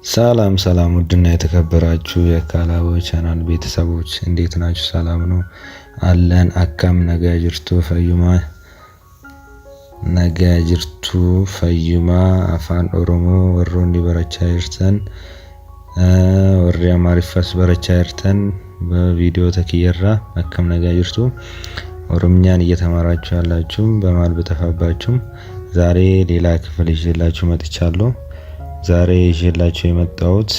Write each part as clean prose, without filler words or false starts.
ሰላም ሰላም ውድና የተከበራችሁ የካላቦ ቻናል ቤተሰቦች እንዴት ናችሁ? ሰላም ነው አለን። አካም ነገ ጅርቱ ፈዩማ አፋን ኦሮሞ ወሮ እንዲበረቻ ይርተን ወሬ አማሪፋስ በረቻ ይርተን በቪዲዮ ተከየራ አካም ነገ ጅርቱ ኦሮምኛን እየተማራችሁ ያላችሁ በማል በተፋባችሁ ዛሬ ሌላ ክፍል ይዤላችሁ መጥቻለሁ። ዛሬ ይዤላችሁ የመጣሁት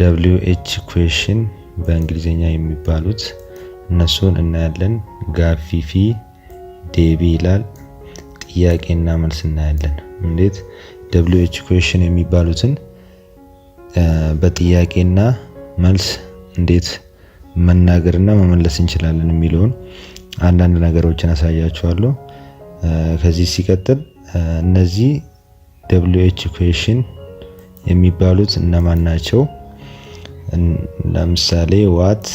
WH ኢኩዌሽን በእንግሊዘኛ የሚባሉት እነሱን እናያለን። ጋፊፊ ዴቢ ይላል። ጥያቄና መልስ እናያለን። እንዴት WH ኢኩዌሽን የሚባሉትን በጥያቄና መልስ እንዴት መናገርና መመለስ እንችላለን የሚለውን አንዳንድ ነገሮችን አሳያችኋለሁ። ከዚህ ሲቀጥል እነዚህ WH ኢኩዌሽን የሚባሉት እነማን ናቸው? ለምሳሌ what,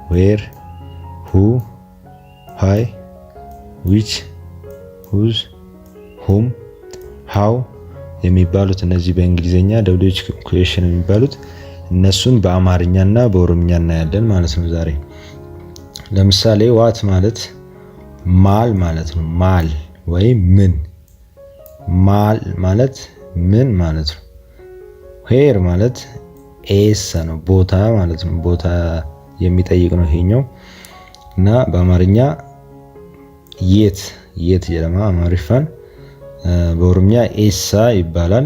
where, who, why, which, whose, whom, how የሚባሉት እነዚህ በእንግሊዘኛ WH ኢኩዌሽን የሚባሉት እነሱን በአማርኛና በኦሮምኛ እናያለን ማለት ነው ዛሬ። ለምሳሌ what ማለት ማል ማለት ነው። ማል ወይ ምን። ማል ማለት ምን ማለት ነው። where ማለት ኤስ ነው ቦታ ማለት ነው። ቦታ የሚጠይቅ ነው ይሄኛው። እና በአማርኛ የት የለማ አማሪፋን በኦሮምኛ ኤሳ ይባላል።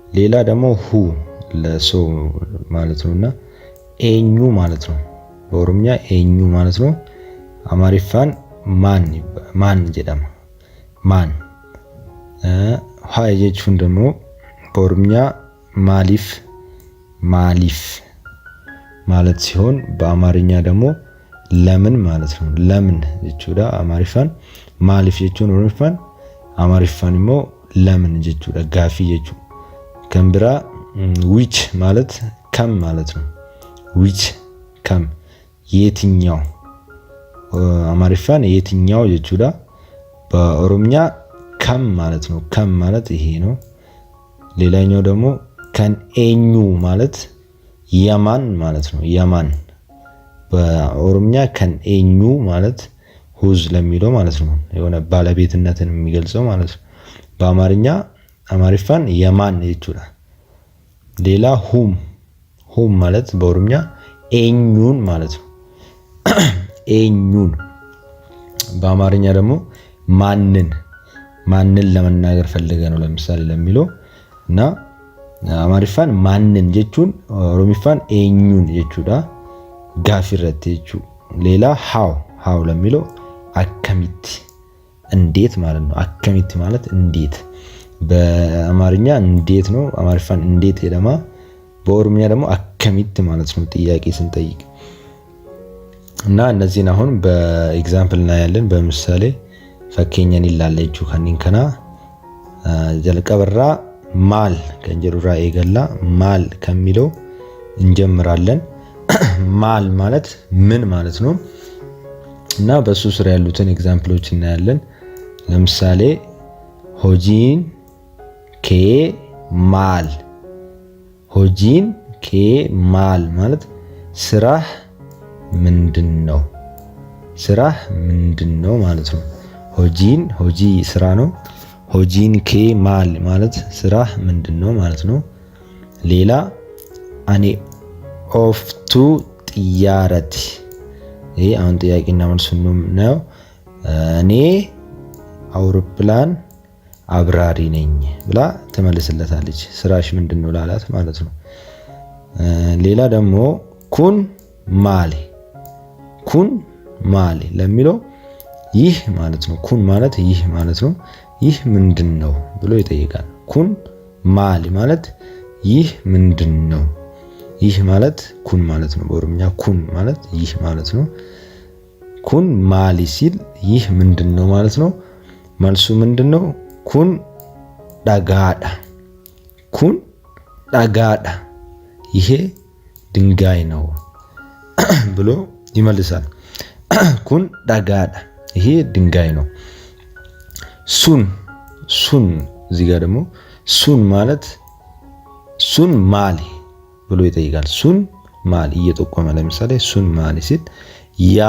ሌላ ደግሞ ሁ ለሰው ማለት ነውና ኤኙ ማለት ነው። በኦሮምኛ ኤኙ ማለት ነው። አማሪፋን ማን ጀደማ ማን። ሃይ ጀቹን ደግሞ በኦሮምኛ ማሊፍ ማለት ሲሆን በአማርኛ ደግሞ ለምን ማለት ነው። ለምን ጀቹዳ አማሪፋን ማሊፍ ጀቹን ኦሮምፋን አማሪፋን ሞ ለምን ጀቹዳ ጋፊ ጀቹ። ከምብራ ዊች ማለት ከም ማለት ነው። ዊች ከም የትኛው አማሪፋን የትኛው ጀቹዳ በኦሮምኛ ከም ማለት ነው። ከም ማለት ይሄ ነው። ሌላኛው ደግሞ ከንኤኙ ማለት የማን ማለት ነው። የማን በኦሮምኛ ከንኤኙ ማለት ሁዝ ለሚለው ማለት ነው። የሆነ ባለቤትነትን የሚገልጸው ማለት ነው። በአማርኛ አማሪፋን የማን ይችላል። ሌላ ሁም ማለት በኦሮምኛ ኤኙን ማለት ነው። ኤኙን በአማርኛ ደግሞ ማንን ለመናገር ፈልገ ነው ለምሳሌ ለሚለው እና አማሪፋን ማንን ጀቹን ኦሮሚፋን ኤኙን ጀቹዳ ጋፊረት ጀቹ። ሌላ ሃው ለሚለው አከሚት እንዴት ማለት ነው። አከሚት ማለት እንዴት በአማርኛ እንዴት ነው። አማሪፋን እንዴት የለማ በኦሮምኛ ደግሞ አከሚት ማለት ነው ጥያቄ ስንጠይቅ። እና እነዚህን አሁን በኤግዛምፕል እናያለን በምሳሌ ፈኬኛን ይላለቹ ከኒንከና ጀልቀበራ ማል ከንጀሩራ ኤገላ ማል ከሚለው እንጀምራለን። ማል ማለት ምን ማለት ነው እና በሱ ስራ ያሉትን ኤግዛምፕሎች እናያለን። ለምሳሌ ሆጂን ኬ ማል ማለት ስራህ ምንድነው? ስራህ ምንድነው ማለት ነው። ሆጂ ስራ ነው። ሆጂን ኬ ማል ማለት ስራህ ምንድነው ማለት ነው። ሌላ አኔ ኦፍቱ ጥያረት ይሄ አሁን ጥያቄና መልስ ነው። እኔ አውሮፕላን አብራሪ ነኝ ብላ ትመልስለታለች። ስራሽ ምንድነው ላላት ማለት ነው። ሌላ ደግሞ ኩን ማሌ ለሚለው ይህ ማለት ነው። ኩን ማለት ይህ ማለት ነው። ይህ ምንድነው ብሎ ይጠይቃል። ኩን ማሊ ማለት ይህ ምንድነው። ይህ ማለት ኩን ማለት ነው። በኦሮምኛ ኩን ማለት ይህ ማለት ነው። ኩን ማሊ ሲል ይህ ምንድነው ማለት ነው። መልሱ ምንድነው? ኩን ዳጋዳ ይሄ ድንጋይ ነው ብሎ ይመልሳል። ኩን ዳጋዳ ይሄ ድንጋይ ነው። ሱን እዚህ ጋር ደግሞ ሱን ማለት ሱ ሱን ማሊ ብሎ ይጠይቃል። ሱን ማሊ እየጠቆመ ለምሳሌ ሱን ማሊ ሲል ያ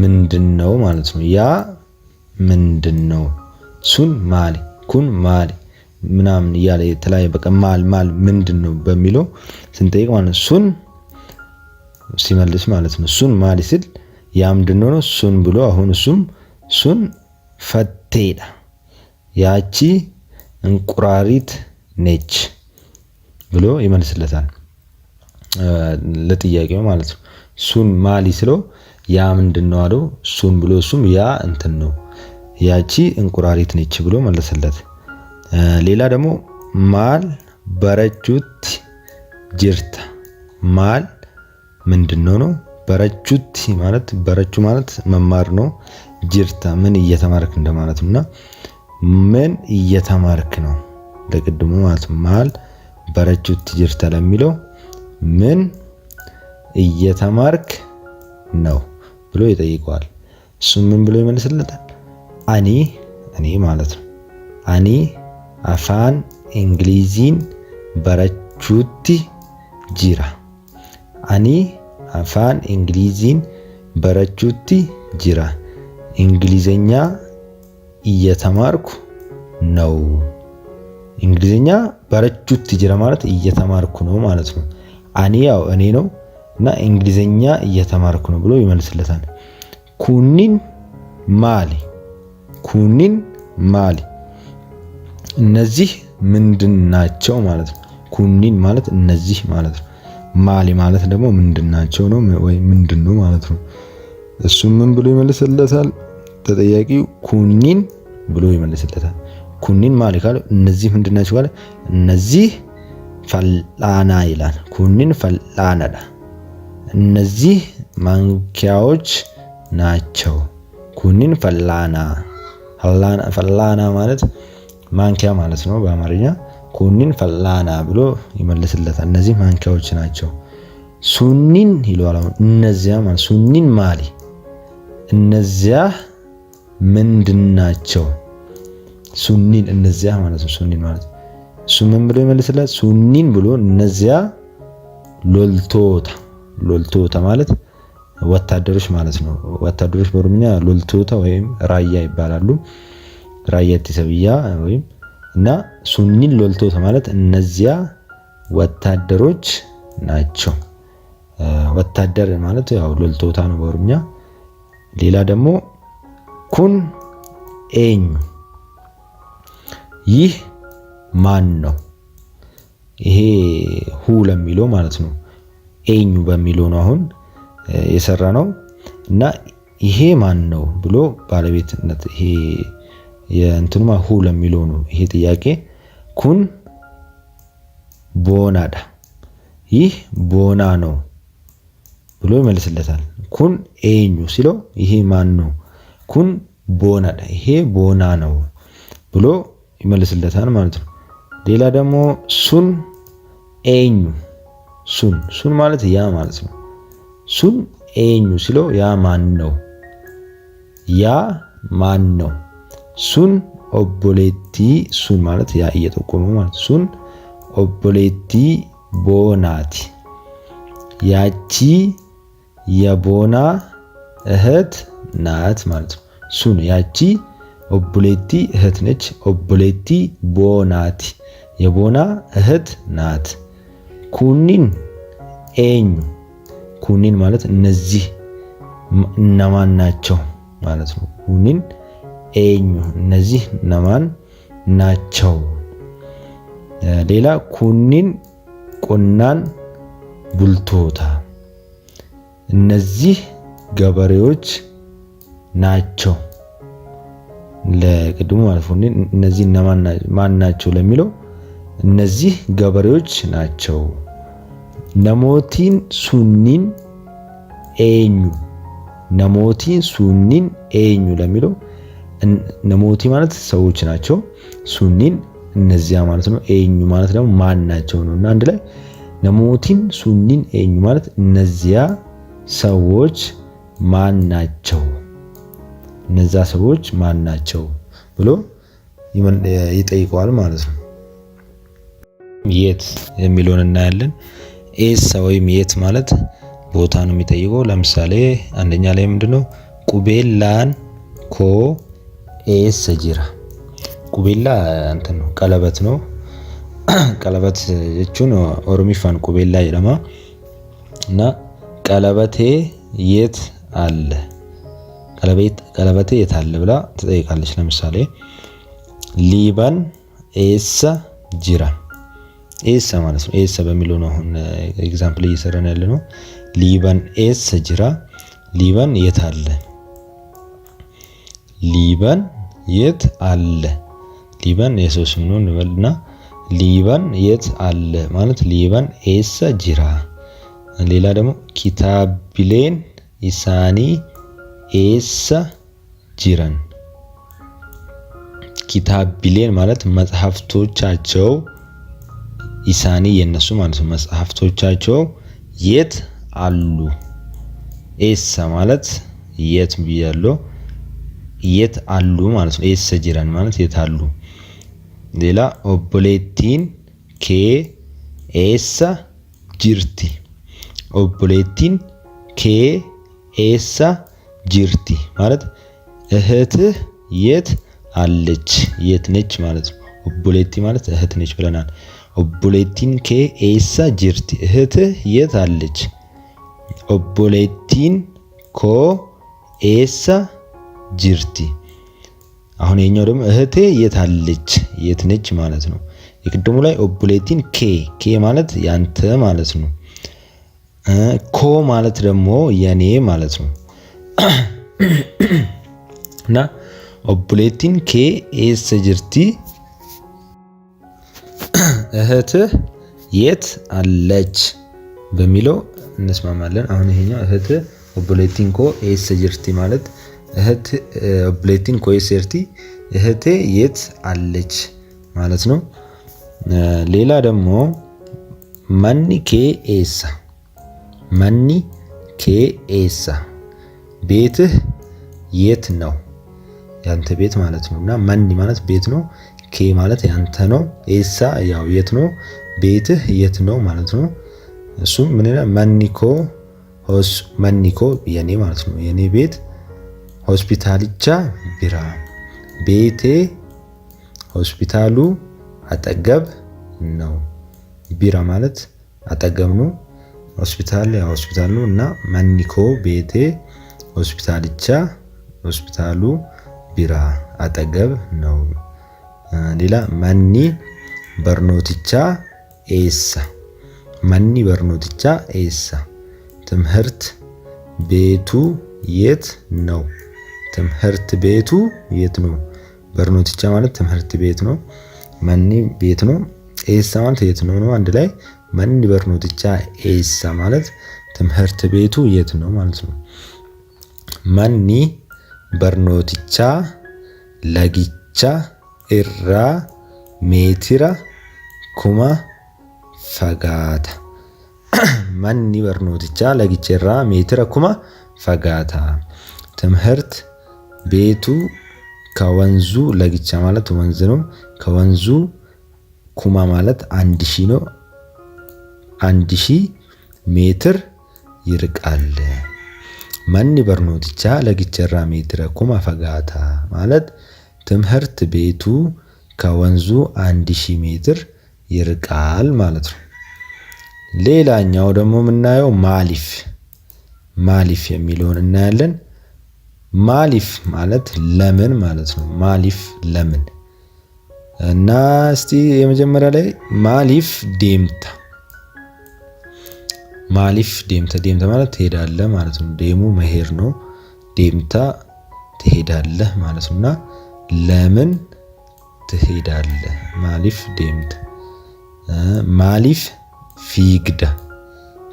ምንድነው ማለት ነው። ያ ምንድነው? ሱን ማሊ ኩን ማሊ ምናምን እያለ የተለያየ በቃ ማል ምንድነው በሚለው ስንጠይቅ ማለት ሱን ሲመልስ ማለት ነው። ሱን ማሊ ሲል ያ ምንድነው ነው ሱን ብሎ አሁን እሱም ሱን ፈቴዳ ያቺ እንቁራሪት ነች ብሎ ይመልስለታል ለጥያቄው ማለት ነው። ሱን ማሊ ስለው ያ ምንድነው አለው። ሱን ብሎ እሱም ያ እንትን ነው ያቺ እንቁራሪት ነች ብሎ መለሰለት። ሌላ ደግሞ ማል በረቹት ጅርታ ማል ምንድነው ነው። በረቹት ማለት በረቹ ማለት መማር ነው። ጅርታ ምን እየተማርክ እንደማለት ነውና ምን እየተማርክ ነው ለቅድሙ ማለት ነው። ማል በረቹት ጅርታ ለሚለው ምን እየተማርክ ነው ብሎ ይጠይቀዋል። እሱ ምን ብሎ ይመልስለታል? እኔ ማለት ነው። አኒ አፋን እንግሊዚን በረቹቲ ጂራ አኒ አፋን እንግሊዚን በረቹቲ ጂራ እንግሊዘኛ እየተማርኩ ነው። እንግሊዘኛ በረቹቲ ጂራ ማለት እየተማርኩ ነው ማለት ነው። አኒ ያው እኔ ነው እና እንግሊዘኛ እየተማርኩ ነው ብሎ ይመልስለታል። ኩኒን ማሊ እነዚህ ምንድናቸው ማለት ነው። ኩኒን ማለት እነዚህ ማለት ነው። ማሊ ማለት ደግሞ ምንድናቸው ነው ወይ ምንድነው ማለት ነው። እሱም ምን ብሎ ይመልስለታል ተጠያቂው? ኩኒን ብሎ ይመልስለታል። ኩኒን ማሊ ካለ እነዚህ ምንድናቸው ካለ እነዚህ ፈላና ይላል። ኩኒን ፈላናዳ እነዚህ ማንኪያዎች ናቸው። ኩኒን ፈላና ማለት ማንኪያ ማለት ነው በአማርኛ። ኩኒን ፈላና ብሎ ይመልስለታል። እነዚህ ማንኪያዎች ናቸው። ሱኒን ይለዋል። እነዚያ ማለት ሱኒን ማሊ እነዚያ ምንድናቸው? ሱኒን እነዚያ ማለት ነው። ሱኒን ማለት እሱ ምን ብሎ ይመልስለታል? ሱኒን ብሎ እነዚያ ሎልቶታ ማለት ወታደሮች ማለት ነው። ወታደሮች በኦሮምኛ ሎልቶታ ወይም ራያ ይባላሉ። ራያ ተሰብያ ወይም እና ሱኒን ሎልቶታ ማለት እነዚያ ወታደሮች ናቸው። ወታደር ማለት ያው ሎልቶታ ነው በኦሮምኛ። ሌላ ደግሞ ኩን ኤኙ ይህ ማን ነው? ይሄ ሁ ለሚለው ማለት ነው። ኤኙ በሚለው ነው አሁን የሰራ ነው እና ይሄ ማን ነው ብሎ ባለቤትነት ይሄ የእንትኑማ ሁ ለሚለው ነው ይሄ ጥያቄ። ኩን ቦናዳ ይህ ቦና ነው ብሎ ይመልስለታል። ኩን ኤኙ ሲለው ይሄ ማን ነው? ኩን ቦናዳ ይሄ ቦና ነው ብሎ ይመልስለታል ማለት ነው። ሌላ ደግሞ ሱን ኤኙ ሱን ማለት ያ ማለት ነው። ሱን ኤኙ ሲለው ያ ማን ነው? ያ ማን ነው? ሱን ኦቦሌቲ ሱን ማለት ያ እየጠቆመ ማለት ሱን ኦቦሌቲ ቦናቲ ያቺ የቦና እህት ናት ማለት ነው። ሱን ያቺ ኦቦሌቲ እህት ነች። ኦቦሌቲ ቦናቲ የቦና እህት ናት። ኩኒን ኤኙ ኩኒን ማለት እነዚህ እነማን ናቸው ማለት ነው። ኩኒን ኤኙ እነዚህ እነማን ናቸው። ሌላ ኩኒን ቆናን ቡልቶታ እነዚህ ገበሬዎች ናቸው። ለቅድሙ ማለት ነው። እነዚህ ማን ናቸው ለሚለው እነዚህ ገበሬዎች ናቸው። ነሞቲን ሱኒን ኤኙ ነሞቲን ሱኒን ኤኙ ለሚለው ነሞቲ ማለት ሰዎች ናቸው። ሱኒን እነዚያ ማለት ነው። ኤኙ ማለት ደግሞ ማን ናቸው ነው እና አንድ ላይ ነሞቲን ሱኒን ኤኙ ማለት እነዚያ ሰዎች ማን ናቸው፣ እነዛ ሰዎች ማን ናቸው ብሎ ይጠይቀዋል ማለት ነው። የት የሚለውን እናያለን። ኤሳ ወይም የት ማለት ቦታ ነው የሚጠይቀው። ለምሳሌ አንደኛ ላይ ምንድነው ቁቤላን ኮ ኤሰ ጅራ። ቁቤላ እንትን ነው ቀለበት ነው። ቀለበት jechuun ኦሮሚፋን ቁቤላ ይለማ እና ቀለበቴ የት አለ፣ ቀለበቴ የት አለ ብላ ትጠይቃለች። ለምሳሌ ሊባን ኤሳ ጅራ። ኤሳ ማለት ነው ኤሳ በሚለው ነው አሁን ኤግዛምፕል እየሰራን ያለ ነው። ሊባን ኤሳ ጅራ፣ ሊባን የት አለ፣ ሊባን የት አለ። ሊባን የሰው ስም ነው እንበልና ሊባን የት አለ ማለት ሊባን ኤሳ ጅራ። ሌላ ደግሞ ኪታቢሌን ኢሳኒ ኤሳ ጅራን። ኪታቢሌን ማለት መጽሐፍቶቻቸው፣ ኢሳኒ የነሱ ማለት ነው መጽሐፍቶቻቸው የት አሉ። ኤሳ ማለት የት ብያለሁ፣ የት አሉ ማለት ነው። ኤሳ ጅራን ማለት የት አሉ። ሌላ ኦቦሌቲን ኬ ኤሳ ጅርቲ። ኦቦሌቲን ኬ ኤሳ ጅርቲ ማለት እህትህ የት አለች፣ የት ነች ማለት ነው። ኦቦሌቲ ማለት እህት ነች ብለናል። ኦቦሌቲን ኬ ኤሳ ጅርቲ እህትህ የት አለች። ኦቦሌቲን ኮ ኤሳ ጅርቲ። አሁን የኛው ደግሞ እህቴ የት አለች የት ነች ማለት ነው። የቅድሙ ላይ ኦቦሌቲን ኬ ማለት ያንተ ማለት ነው። ኮ ማለት ደግሞ የኔ ማለት ነው። እና ኦቦሌቲን ኬ ኤሳ ጅርቲ እህትህ የት አለች በሚለው እንስማማለን። አሁን ይሄኛው እህትህ ኦቦሌቲን ኮ ኤሳ ጅርቲ ማለት እህት ኦቦሌቲን ኮ ኤሳ ጅርቲ እህቴ የት አለች ማለት ነው። ሌላ ደግሞ ማኒ ኬ ኤሳ፣ ማኒ ኬ ኤሳ ቤትህ የት ነው፣ ያንተ ቤት ማለት ነው። እና ማኒ ማለት ቤት ነው፣ ኬ ማለት ያንተ ነው፣ ኤሳ ያው የት ነው፣ ቤትህ የት ነው ማለት ነው። እሱም ምን ይላል ማኒኮ ማኒኮ የኔ ማለት ነው፣ የኔ ቤት ሆስፒታልቻ ቢራ፣ ቤቴ ሆስፒታሉ አጠገብ ነው። ቢራ ማለት አጠገብ ነው፣ ሆስፒታል ያው ሆስፒታል ነው። እና ማኒኮ ቤቴ ሆስፒታልቻ ሆስፒታሉ ቢራ አጠገብ ነው። ሌላ ማኒ በርኖቲቻ ኤሳ፣ ማኒ በርኖቲቻ ኤሳ ትምህርት ቤቱ የት ነው፣ ትምህርት ቤቱ የት ነው። በርኖቲቻ ማለት ትምህርት ቤት ነው፣ ማኒ ቤት ነው፣ ኤሳ ማለት የት ነው ነው አንድ ላይ። ማኒ በርኖቲቻ ኤሳ ማለት ትምህርት ቤቱ የት ነው ማለት ነው። ማኒ በርኖቲቻ ለጊቻ ኢራ ሜትራ ኩማ ፈጋታ። ማኒ በርኖቲቻ ለጊቻ ኢራ ሜትራ ኩማ ፈጋታ ትምህርት ቤቱ ከወንዙ፣ ለጊቻ ማለት ወንዝ ነው፣ ከወንዙ ኩማ ማለት 1000 ነው፣ 1000 ሜትር ይርቃል። ማኒ በርኖቲቻ ለጊቻ ኢራ ሜትራ ኩማ ፈጋታ ማለት ትምህርት ቤቱ ከወንዙ 1000 ሜትር ይርቃል ማለት ነው። ሌላኛው ደግሞ የምናየው ማሊፍ፣ ማሊፍ የሚለውን እናያለን። ማሊፍ ማለት ለምን ማለት ነው። ማሊፍ ለምን እና እስቲ የመጀመሪያ ላይ ማሊፍ ዴምታ፣ ማሊፍ ዴምታ፣ ዴምታ ማለት ትሄዳለህ ማለት ነው። ዴሙ መሄድ ነው፣ ዴምታ ትሄዳለህ ማለት ነውና ለምን ትሄዳለህ ማሊፍ ዴምታ። ማሊፍ ፊግዳ፣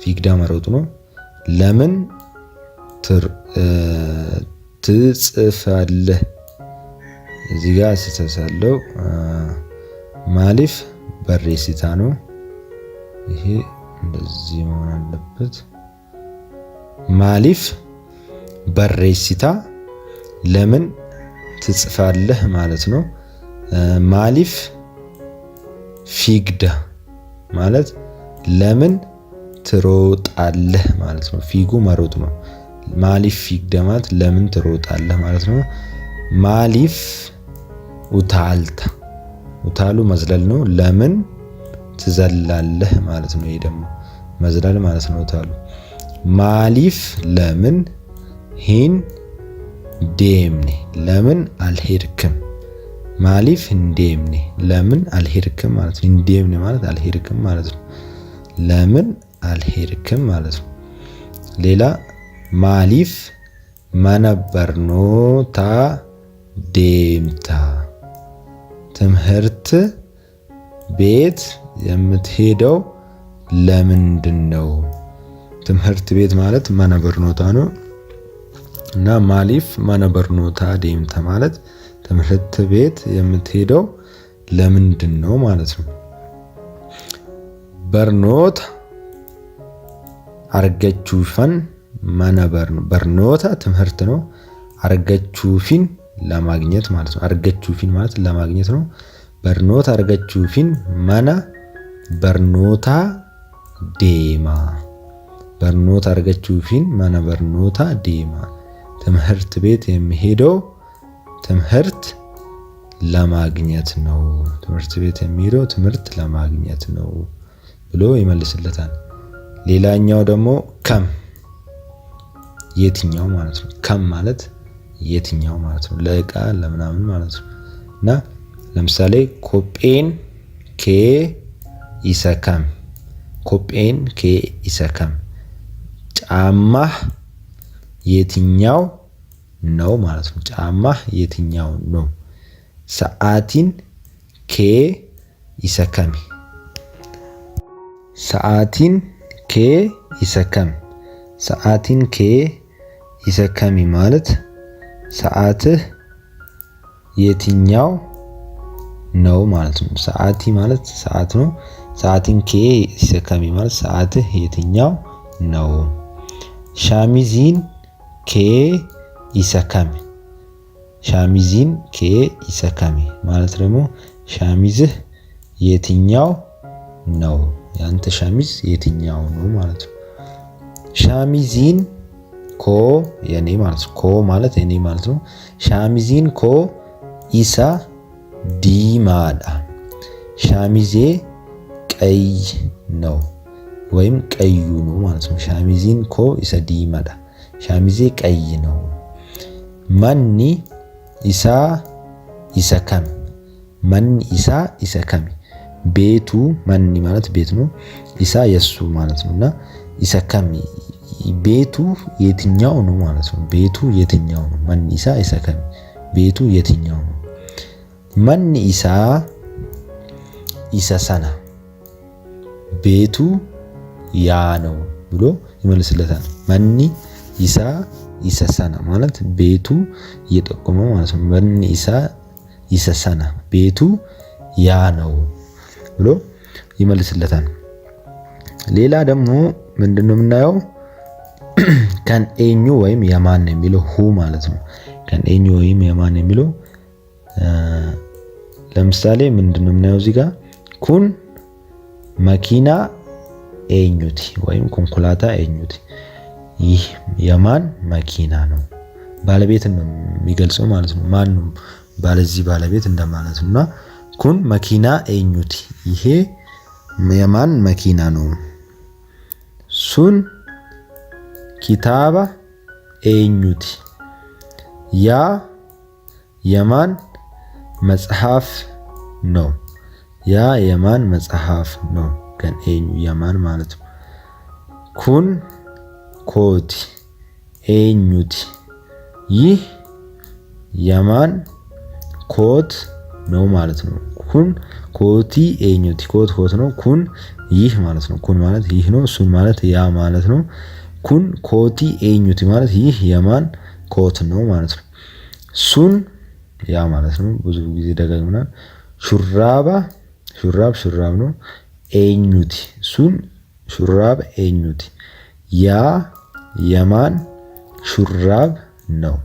ፊግዳ መሮጥ ነው። ለምን ትጽፋለህ፣ እዚህ ጋር ስተሳለው ማሊፍ በሬሲታ ነው። ይሄ እንደዚህ መሆን አለበት። ማሊፍ በሬሲታ ለምን ትጽፋለህ ማለት ነው። ማሊፍ ፊግዳ፣ ማለት ለምን ትሮጣለህ ማለት ነው። ፊጉ መሮጥ ነው። ማሊፍ ፊግደማት ለምን ትሮጣለህ ማለት ነው። ማሊፍ ኡታልታ ኡታሉ መዝለል ነው። ለምን ትዘላለህ ማለት ነው። ይሄ ደግሞ መዝለል ማለት ነው ኡታሉ። ማሊፍ ለምን ሂን ዴምኔ ለምን አልሄድክም። ማሊፍ እንዴምኔ ለምን አልሄድክም ማለት ነው። እንዴምኔ ማለት አልሄድክም ማለት ነው። ለምን አልሄድክም ማለት ነው። ሌላ ማሊፍ መነበርኖታ ዴምታ ትምህርት ቤት የምትሄደው ለምንድን ነው? ትምህርት ቤት ማለት መነበርኖታ ነው እና ማሊፍ መነበርኖታ ዴምታ ማለት ትምህርት ቤት የምትሄደው ለምንድን ነው ማለት ነው። በርኖታ አርገቹፈን በርኖታ ትምህርት ነው። አርገቹፊን ለማግኘት ማለት ነው። አርገቹፊን ማለት ለማግኘት ነው። በርኖታ አርገቹፊን መና በርኖታ ዴማ በርኖታ አርገቹፊን መና በርኖታ ዴማ ትምህርት ቤት የሚሄደው ትምህርት ለማግኘት ነው። ትምህርት ቤት የሚሄደው ትምህርት ለማግኘት ነው ብሎ ይመልስለታል። ሌላኛው ደግሞ ከም የትኛው ማለት ነው። ከም ማለት የትኛው ማለት ነው። ለእቃ ለምናምን ማለት ነው። እና ለምሳሌ ኮጴን ኬ ኢሰከም ኮጴን ኬ ኢሰከም ጫማህ የትኛው ነው ማለት ነው። ጫማህ የትኛው ነው። ሰዓቲን ኬ ኢሰከሚ ሰዓቲን ኬ ኢሰከም ሰዓቲን ኬ ኢሰከሚ ማለት ሰዓትህ የትኛው ነው ማለት ነው። ሰዓቲ ማለት ሰዓት ነው። ሰዓቲን ኬ ኢሰከሚ ማለት ሰዓትህ የትኛው ነው። ሻሚዚን ኬ ኢሰከሚ ሻሚዚን ኬ ኢሰከሚ ማለት ደግሞ ሻሚዝህ የትኛው ነው። ያንተ ሻሚዝ የትኛው ነው ማለት ነው። ሻሚዚን ኮ የኔ ማለት ነው። ኮ ማለት የኔ ማለት ነው። ሻሚዚን ኮ ኢሳ ዲማዳ ሻሚዜ ቀይ ነው ወይም ቀዩ ነው ማለት ነው። ሻሚዚን ኮ ኢሳ ዲማዳ ሻሚዜ ቀይ ነው። ማኒ ኢሳ ኢሰከም ማኒ ኢሳ ኢሰከሚ ቤቱ ማኒ ማለት ቤት ነው። ኢሳ የሱ ማለት ነውና ኢሰከሚ ቤቱ የትኛው ነው ማለት ነው። ቤቱ የትኛው ነው። ማኒ ኢሳ ኢሰከሚ ቤቱ የትኛው ነው። ማኒ ኢሳ ኢሰሰና ቤቱ ያ ነው ብሎ ይመልስለታል። ማኒ ኢሳ ኢሰሰና ማለት ቤቱ እየጠቆመ ማለት ነው። ማኒ ኢሳ ኢሰሰና ቤቱ ያ ነው ብሎ ይመልስለታል። ሌላ ደግሞ ምንድነው የምናየው? ከን ኤኙ ወይም የማን የሚለው ሁ ማለት ነው። ከን ኤኙ ወይም የማን የሚለው ለምሳሌ ምንድነው የምናየው እዚህ ጋር ኩን መኪና ኤኙቲ ወይም ኮንኮላታ ኤኙቲ ይህ የማን መኪና ነው። ባለቤትን ነው የሚገልጸው ማለት ነው። ማን ነው ባለዚህ ባለቤት እንደማለት ነውና ኩን መኪና ኤኙቲ ይሄ የማን መኪና ነው። ሱን ኪታባ ኤኙቲ ያ የማን መጽሐፍ ነው። ያ የማን መጽሐፍ ነው። ከን ኤኙ የማን ማለት ነው። ኩን ኮቲ ኤኙቲ ይህ የማን ኮት ነው ማለት ነው። ኩን ኮቲ ኤኙቲ ኮት ኮት ነው። ኩን ይህ ማለት ነው። ኩን ማለት ይህ ነው። ሱን ማለት ያ ማለት ነው። ኩን ኮቲ ኤኙቲ ማለት ይህ የማን ኮት ነው ማለት ነው። ሱን ያ ማለት ነው። ብዙ ጊዜ ደጋግመናል። ሹራባ ሹራብ ሹራብ ነው። ኤኙቲ ሱን ሹራብ ኤኙቲ ያ የማን ሹራብ ነው።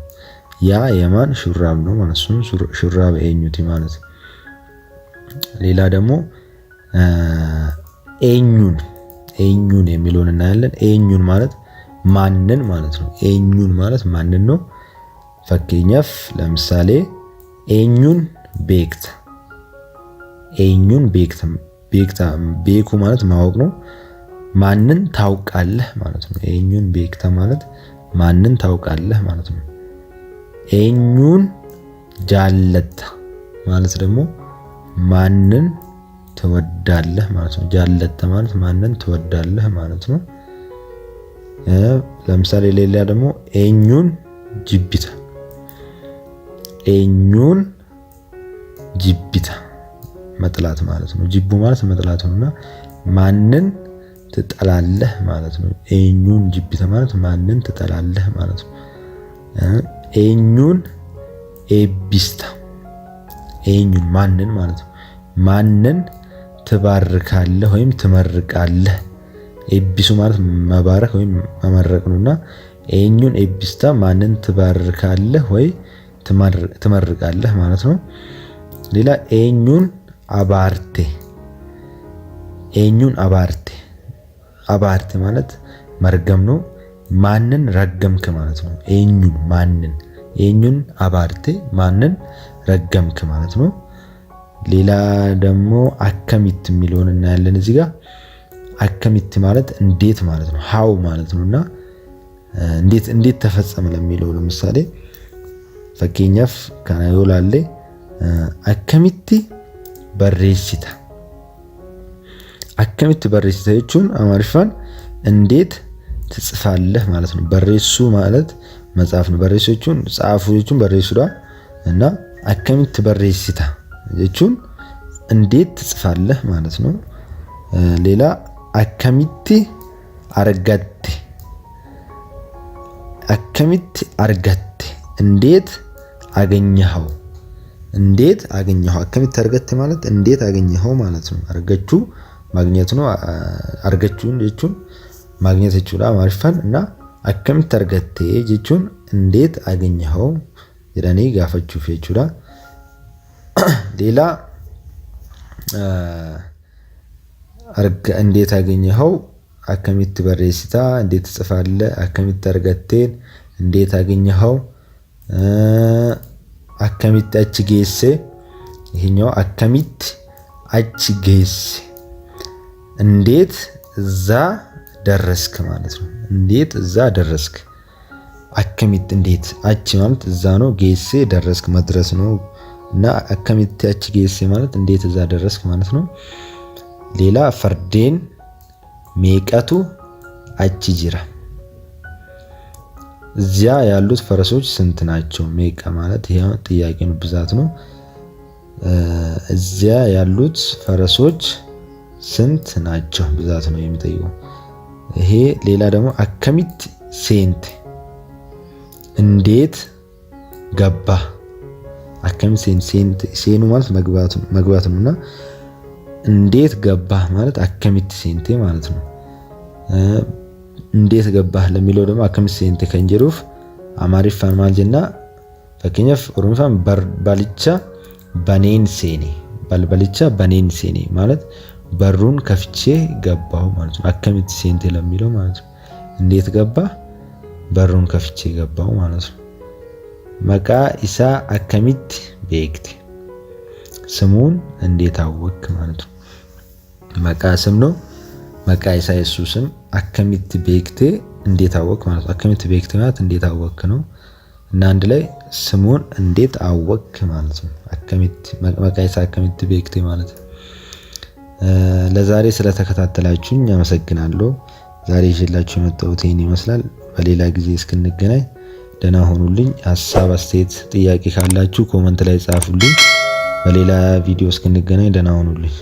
ያ የማን ሹራብ ነው ማለት ሱን ሹራብ ኤኙቲ ማለት። ሌላ ደግሞ ኤኙን የሚለውን እናያለን። ኤኙን ማለት ማንን ማለት ነው። ኤኙን ማለት ማንን ነው። ፈክኛፍ ለምሳሌ ኤኙን ቤክታ ቤኩ ማለት ማወቅ ነው። ማንን ታውቃለህ ማለት ነው። ኤኙን ቤክታ ማለት ማንን ታውቃለህ ማለት ነው። ኤኙን ጃለታ ማለት ደግሞ ማንን ትወዳለህ ማለት ነው። ጃለታ ማለት ማንን ትወዳለህ ማለት ነው። ለምሳሌ ሌላ ደግሞ ኤኙን ጅቢታ መጥላት ማለት ነው። ጅቡ ማለት መጥላት ነውና ማንን ትጠላለህ ማለት ነው። ኤኙን ጅቢታ ማለት ማንን ትጠላለህ ማለት ነው። ኤኙን ኤቢስታ ኤኙን ማንን ማለት ነው። ማንን ትባርካለህ ወይም ትመርቃለህ። ኤቢሱ ማለት መባረክ ወይም መመረቅ ነውና ኤኙን ኤቢስታ ማንን ትባርካለህ ወይ ትመርቃለህ ማለት ነው። ሌላ ኤኙን አባርቴ ማለት መርገም ነው። ማንን ረገምክ ማለት ነው። ኤኙን አባርቴ ማንን ረገምክ ማለት ነው። ሌላ ደግሞ አከሚት የሚለውን እናያለን እዚህ ጋር። አከሚት ማለት እንዴት ማለት ነው። ሃው ማለት ነውና እንዴት ተፈጸመ ለሚለው ለምሳሌ ፈኪኛፍ ካናዮላሌ አከሚት በሬሲታ jechuun አማርፋን እንዴት ትጽፋለህ ማለት ነው። በሬሱ ማለት መጽሐፍ ነው። በሬሱ jechuun ጻፉ jechuun በሬሱዳ እና አከሚት በሬሲታ jechuun እንዴት ትጽፋለህ ማለት ነው። ሌላ አከሚት አርጋቴ እንዴት አገኘኸው አከሚት አርጋቴ ማለት እንዴት አገኘኸው ማለት ነው። አርገቹ ማግኘት ነው። አርገቹን jechuun ማግኘት jechuudha ማርፋን እና አከሚት አርጋቴ jechuun እንዴት አገኘኸው jedhanii gaafachuuf jechuudha። ሌላ እንዴት አገኘኸው አከሚት በሬሲታ እንዴት ትጽፋለህ። አከሚት አርጋቴን እንዴት አገኘኸው። አከሚት አች ጌሴ ይሄኛው አከሚት አች ጌሴ እንዴት እዛ ደረስክ ማለት ነው። እንዴት እዛ ደረስክ። አከሚት እንዴት አች ማለት እዛ ነው። ጌሴ ደረስክ መድረስ ነው እና አከሚት አች ጌሴ ማለት እንዴት እዛ ደረስክ ማለት ነው። ሌላ ፈርዴን ሜቀቱ አች ጅራ እዚያ ያሉት ፈረሶች ስንት ናቸው። ሜቃ ማለት ይሄ ጥያቄ ነው፣ ብዛት ነው። እዚያ ያሉት ፈረሶች ስንት ናቸው ብዛት ነው የሚጠይቀው ይሄ። ሌላ ደግሞ አከሚት ሴንት እንዴት ገባ። አከሚት ሴንት ሴኑ ማለት መግባት ነውና እንዴት ገባህ ማለት አከሚት ሴንቴ ማለት ነው። እንዴት ገባህ ለሚለው ደግሞ አከሚት ሴንቴ ከንጀሩፍ አማሪፋን ማልጀና ፈከኛፍ ኦሮሞፋን ባልቻ በኔን ሴኔ ባልባልቻ በኔን ሴኔ ማለት በሩን ከፍቼ ገባሁ ማለት ነው። አከሚት ሴንቴ ለሚለው ማለት ነው። እንዴት ገባህ በሩን ከፍቼ ገባሁ ማለት ነው። መቃ ኢሳ አከሚት ቤክቴ ስሙን እንዴት አወክ ማለት ነው። መቃ ስም ነው። መቃ ኢሳ ኢየሱስም አከሚት ቤክቴ እንዴት አወክ ማለት ነው። አከሚት ቤክቴ ማለት እንዴት አወክ ነው እና አንድ ላይ ስሙን እንዴት አወክ ማለት ነው። አከሚት መቃ ኢሳ አከሚት ቤክቴ ማለት ነው። ለዛሬ ስለተከታተላችሁኝ አመሰግናለሁ። ዛሬ ይዤላችሁ የመጣሁት ይሄን ይመስላል። በሌላ ጊዜ እስክንገናኝ ደህና ሆኑልኝ። ሐሳብ አስተያየት፣ ጥያቄ ካላችሁ ኮመንት ላይ ጻፉልኝ። በሌላ ቪዲዮ እስክንገናኝ ደህና ሆኑልኝ።